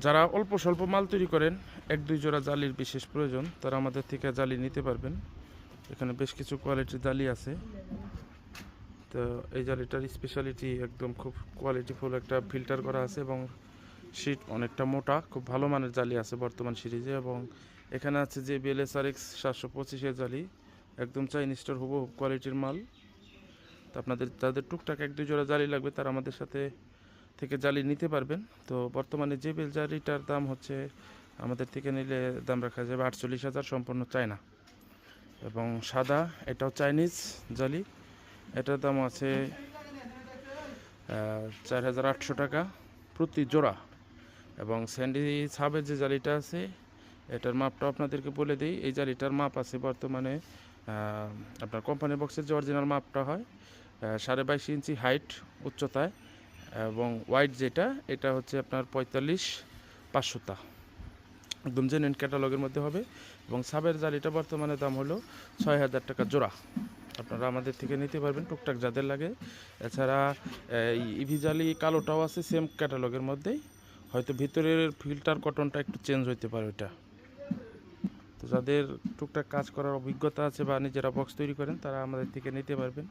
যারা অল্প স্বল্প মাল তৈরি করেন, 1-2 জোড়া জালির বিশেষ প্রয়োজন, তারা আমাদের থেকে জালি নিতে পারবেন। এখানে বেশ কিছু কোয়ালিটির জালি আছে। তো এই জালিটার স্পেশালিটি একদম খুব কোয়ালিটিফুল, একটা ফিল্টার করা আছে এবং শীট অনেকটা মোটা, খুব ভালো মানের জালি আছে বর্তমান সিরিজে। এবং এখানে আছে যে BLSRX 725 জালি, একদম চাইনিজ স্টোর হুবহু কোয়ালিটির মাল। তো আপনাদের যাদের টুকটাক 1-2 জোড়া জালি লাগবে, তারা আমাদের সাথে থেকে জালি নিতে পারবেন। তো বর্তমানে যে বেল জালিটার দাম হচ্ছে, আমাদের থেকে নিলে দাম রাখা যাবে 48,000, সম্পূর্ণ চায়না এবং সাদা, এটাও চাইনিজ জালি। এটার দাম আছে 4,800 টাকা প্রতি জোড়া। এবং স্যান্ডি সাবের যে জালিটা আছে, এটার মাপটা আপনাদেরকে বলে দিই। এই জালিটার মাপ আছে বর্তমানে আপনার কোম্পানি বক্সের যে অরিজিনাল মাপটা হয় 22.5 ইঞ্চি হাইট উচ্চতায়, এবং ওয়াইড যেটা, এটা হচ্ছে আপনার 45-500, একদম জেনুইন ক্যাটালগের মধ্যে হবে। এবং সাবের জালিটা বর্তমানে দাম হলো 6,000 টাকা জোড়া। আপনারা আমাদের থেকে নিতে পারবেন টুকটাক যাদের লাগে। এছাড়া ইভি জালি কালোটাও আছে সেম ক্যাটালগের মধ্যেই, হয়তো ভিতরের ফিল্টার কটনটা একটু চেঞ্জ হইতে পারে ওইটা। তো যাদের টুকটাক কাজ করার অভিজ্ঞতা আছে বা নিজেরা বক্স তৈরি করেন, তারা আমাদের থেকে নিতে পারবেন।